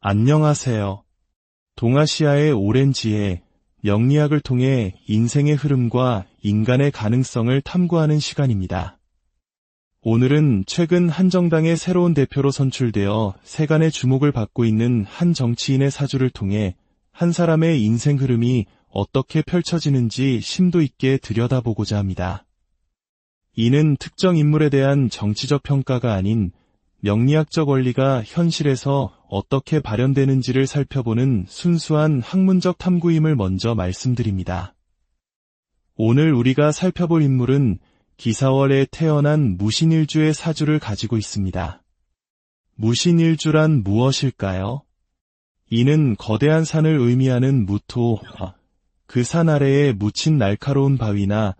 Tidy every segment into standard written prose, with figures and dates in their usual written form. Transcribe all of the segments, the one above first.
안녕하세요. 동아시아의 오랜 지혜, 명리학을 통해 인생의 흐름과 인간의 가능성을 탐구하는 시간입니다. 오늘은 최근 한 정당의 새로운 대표로 선출되어 세간의 주목을 받고 있는 한 정치인의 사주를 통해 한 사람의 인생 흐름이 어떻게 펼쳐지는지 심도 있게 들여다보고자 합니다. 이는 특정 인물에 대한 정치적 평가가 아닌 명리학적 원리가 현실에서 어떻게 발현되는지를 살펴보는 순수한 학문적 탐구임을 먼저 말씀드립니다. 오늘 우리가 살펴볼 인물은 기사월에 태어난 무신일주의 사주를 가지고 있습니다. 무신일주란 무엇일까요? 이는 거대한 산을 의미하는 무토, 그 산 아래에 묻힌 날카로운 바위나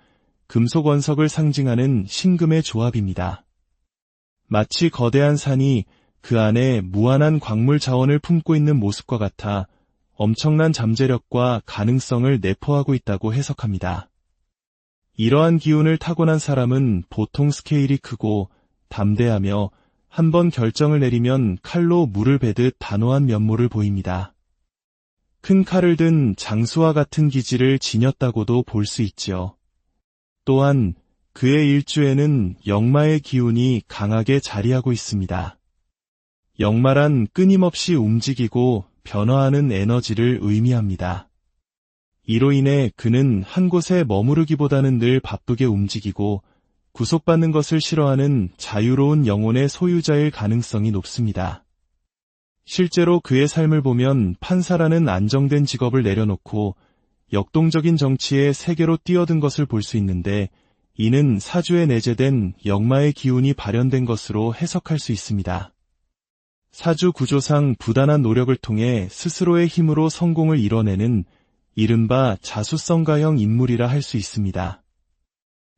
금속 원석을 상징하는 신금의 조합입니다. 마치 거대한 산이 그 안에 무한한 광물 자원을 품고 있는 모습과 같아 엄청난 잠재력과 가능성을 내포하고 있다고 해석합니다. 이러한 기운을 타고난 사람은 보통 스케일이 크고 담대하며 한번 결정을 내리면 칼로 물을 베듯 단호한 면모를 보입니다. 큰 칼을 든 장수와 같은 기질을 지녔다고도 볼 수 있지요. 또한 그의 일주에는 역마의 기운이 강하게 자리하고 있습니다. 역마란 끊임없이 움직이고 변화하는 에너지를 의미합니다. 이로 인해 그는 한 곳에 머무르기보다는 늘 바쁘게 움직이고 구속받는 것을 싫어하는 자유로운 영혼의 소유자일 가능성이 높습니다. 실제로 그의 삶을 보면 판사라는 안정된 직업을 내려놓고 역동적인 정치의 세계로 뛰어든 것을 볼 수 있는데 이는 사주에 내재된 역마의 기운이 발현된 것으로 해석할 수 있습니다. 사주 구조상 부단한 노력을 통해 스스로의 힘으로 성공을 이뤄내는 이른바 자수성가형 인물이라 할 수 있습니다.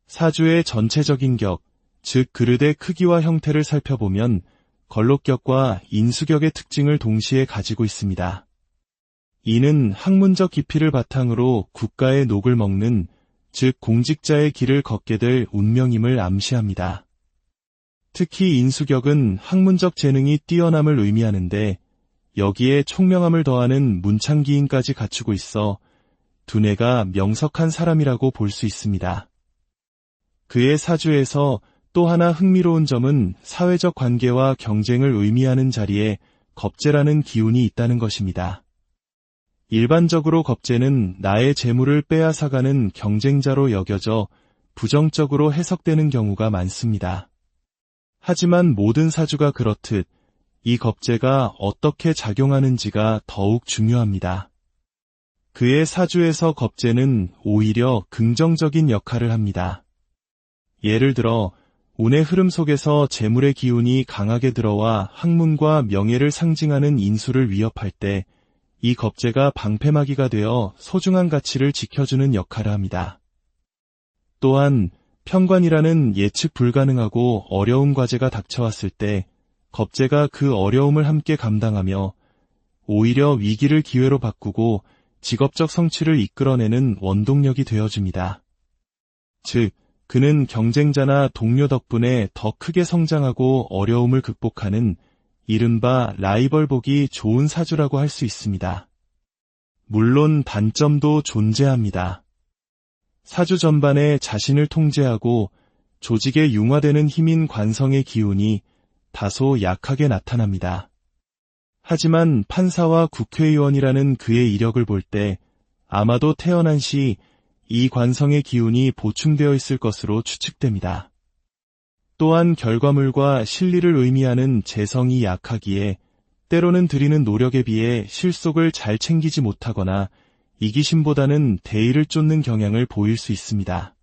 사주의 전체적인 격, 즉 그릇의 크기와 형태를 살펴보면 걸록격과 인수격의 특징을 동시에 가지고 있습니다. 이는 학문적 깊이를 바탕으로 국가의 녹을 먹는, 즉 공직자의 길을 걷게 될 운명임을 암시합니다. 특히 인수격은 학문적 재능이 뛰어남을 의미하는데 여기에 총명함을 더하는 문창기인까지 갖추고 있어 두뇌가 명석한 사람이라고 볼 수 있습니다. 그의 사주에서 또 하나 흥미로운 점은 사회적 관계와 경쟁을 의미하는 자리에 겁재라는 기운이 있다는 것입니다. 일반적으로 겁재는 나의 재물을 빼앗아가는 경쟁자로 여겨져 부정적으로 해석되는 경우가 많습니다. 하지만 모든 사주가 그렇듯 이 겁재가 어떻게 작용하는지가 더욱 중요합니다. 그의 사주에서 겁재는 오히려 긍정적인 역할을 합니다. 예를 들어 운의 흐름 속에서 재물의 기운이 강하게 들어와 학문과 명예를 상징하는 인수를 위협할 때 이 겁재가 방패막이가 되어 소중한 가치를 지켜주는 역할을 합니다. 또한 편관이라는 예측 불가능하고 어려운 과제가 닥쳐왔을 때 겁재가 그 어려움을 함께 감당하며 오히려 위기를 기회로 바꾸고 직업적 성취를 이끌어내는 원동력이 되어줍니다. 즉, 그는 경쟁자나 동료 덕분에 더 크게 성장하고 어려움을 극복하는 이른바 라이벌 보기 좋은 사주라고 할 수 있습니다. 물론 단점도 존재합니다. 사주 전반에 자신을 통제하고 조직에 융화되는 힘인 관성의 기운이 다소 약하게 나타납니다. 하지만 판사와 국회의원이라는 그의 이력을 볼 때 아마도 태어난 시 이 관성의 기운이 보충되어 있을 것으로 추측됩니다. 또한 결과물과 실리를 의미하는 재성이 약하기에 때로는 들이는 노력에 비해 실속을 잘 챙기지 못하거나 이기심보다는 대의를 쫓는 경향을 보일 수 있습니다.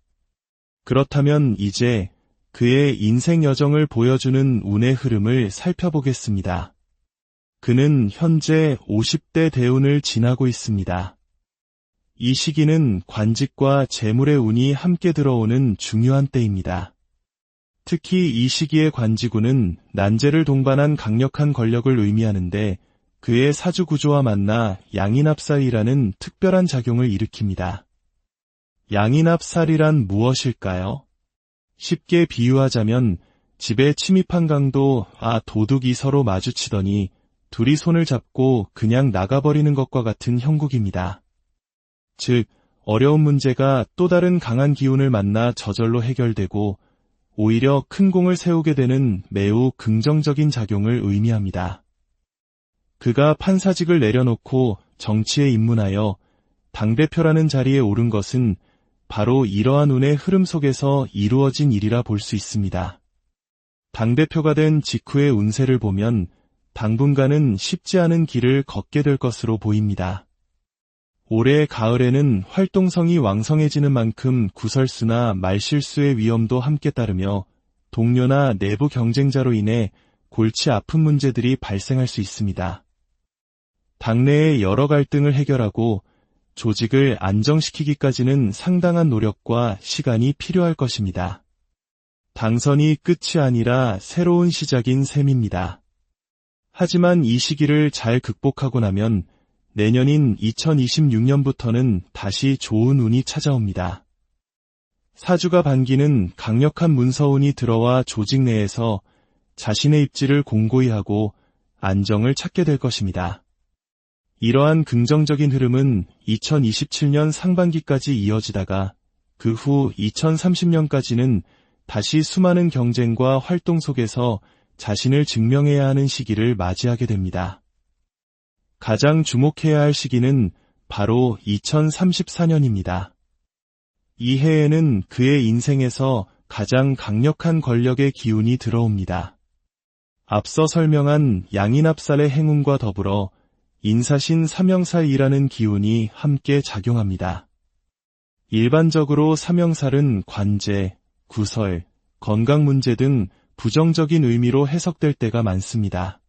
그렇다면 이제 그의 인생 여정을 보여주는 운의 흐름을 살펴보겠습니다. 그는 현재 50대 대운을 지나고 있습니다. 이 시기는 관직과 재물의 운이 함께 들어오는 중요한 때입니다. 특히 이 시기의 관지군은 난제를 동반한 강력한 권력을 의미하는데 그의 사주 구조와 만나 양인합살이라는 특별한 작용을 일으킵니다. 양인합살이란 무엇일까요? 쉽게 비유하자면 집에 침입한 강도 도둑이 서로 마주치더니 둘이 손을 잡고 그냥 나가버리는 것과 같은 형국입니다. 즉, 어려운 문제가 또 다른 강한 기운을 만나 저절로 해결되고 오히려 큰 공을 세우게 되는 매우 긍정적인 작용을 의미합니다. 그가 판사직을 내려놓고 정치에 입문하여 당대표라는 자리에 오른 것은 바로 이러한 운의 흐름 속에서 이루어진 일이라 볼 수 있습니다. 당대표가 된 직후의 운세를 보면 당분간은 쉽지 않은 길을 걷게 될 것으로 보입니다. 올해 가을에는 활동성이 왕성해지는 만큼 구설수나 말실수의 위험도 함께 따르며 동료나 내부 경쟁자로 인해 골치 아픈 문제들이 발생할 수 있습니다. 당내의 여러 갈등을 해결하고 조직을 안정시키기까지는 상당한 노력과 시간이 필요할 것입니다. 당선이 끝이 아니라 새로운 시작인 셈입니다. 하지만 이 시기를 잘 극복하고 나면 내년인 2026년부터는 다시 좋은 운이 찾아옵니다. 사주가 반기는 강력한 문서운이 들어와 조직 내에서 자신의 입지를 공고히 하고 안정을 찾게 될 것입니다. 이러한 긍정적인 흐름은 2027년 상반기까지 이어지다가 그 후 2030년까지는 다시 수많은 경쟁과 활동 속에서 자신을 증명해야 하는 시기를 맞이하게 됩니다. 가장 주목해야 할 시기는 바로 2034년입니다. 이 해에는 그의 인생에서 가장 강력한 권력의 기운이 들어옵니다. 앞서 설명한 양인합살의 행운과 더불어 인사신 삼형살이라는 기운이 함께 작용합니다. 일반적으로 삼형살은 관제, 구설, 건강 문제 등 부정적인 의미로 해석될 때가 많습니다.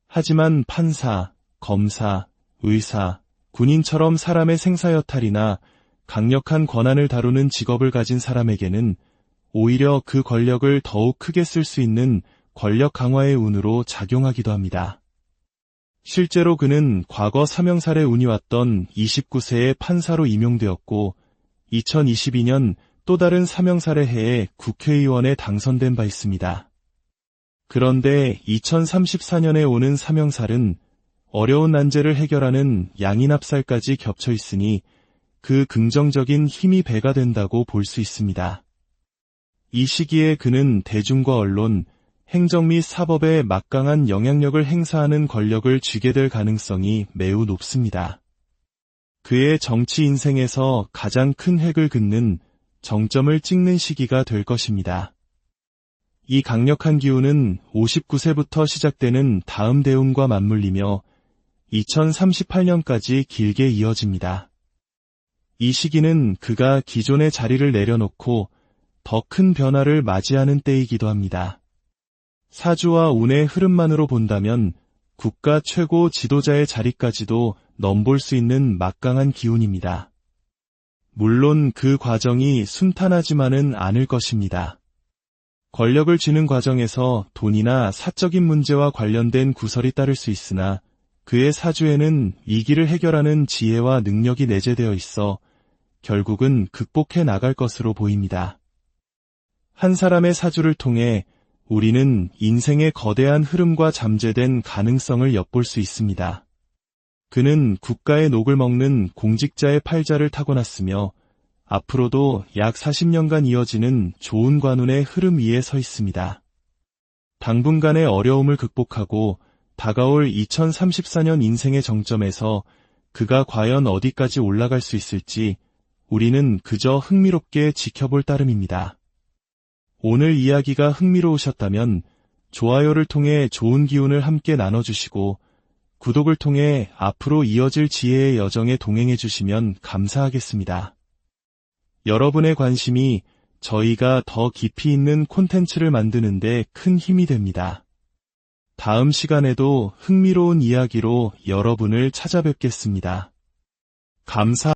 하지만 판사, 검사, 의사, 군인처럼 사람의 생사여탈이나 강력한 권한을 다루는 직업을 가진 사람에게는 오히려 그 권력을 더욱 크게 쓸 수 있는 권력 강화의 운으로 작용하기도 합니다. 실제로 그는 과거 삼형살의 운이 왔던 29세의 판사로 임용되었고 2022년 또 다른 삼형살의 해에 국회의원에 당선된 바 있습니다. 그런데 2034년에 오는 삼형살은 어려운 난제를 해결하는 양인합살까지 겹쳐 있으니 그 긍정적인 힘이 배가 된다고 볼 수 있습니다. 이 시기에 그는 대중과 언론, 행정 및 사법에 막강한 영향력을 행사하는 권력을 쥐게 될 가능성이 매우 높습니다. 그의 정치 인생에서 가장 큰 획을 긋는 정점을 찍는 시기가 될 것입니다. 이 강력한 기운은 59세부터 시작되는 다음 대운과 맞물리며 2038년까지 길게 이어집니다. 이 시기는 그가 기존의 자리를 내려놓고 더 큰 변화를 맞이하는 때이기도 합니다. 사주와 운의 흐름만으로 본다면 국가 최고 지도자의 자리까지도 넘볼 수 있는 막강한 기운입니다. 물론 그 과정이 순탄하지만은 않을 것입니다. 권력을 쥐는 과정에서 돈이나 사적인 문제와 관련된 구설이 따를 수 있으나 그의 사주에는 위기를 해결하는 지혜와 능력이 내재되어 있어 결국은 극복해 나갈 것으로 보입니다. 한 사람의 사주를 통해 우리는 인생의 거대한 흐름과 잠재된 가능성을 엿볼 수 있습니다. 그는 국가의 녹을 먹는 공직자의 팔자를 타고났으며 앞으로도 약 40년간 이어지는 좋은 관운의 흐름 위에 서 있습니다. 당분간의 어려움을 극복하고 다가올 2034년 인생의 정점에서 그가 과연 어디까지 올라갈 수 있을지 우리는 그저 흥미롭게 지켜볼 따름입니다. 오늘 이야기가 흥미로우셨다면 좋아요를 통해 좋은 기운을 함께 나눠주시고 구독을 통해 앞으로 이어질 지혜의 여정에 동행해 주시면 감사하겠습니다. 여러분의 관심이 저희가 더 깊이 있는 콘텐츠를 만드는 데 큰 힘이 됩니다. 다음 시간에도 흥미로운 이야기로 여러분을 찾아뵙겠습니다. 감사합니다.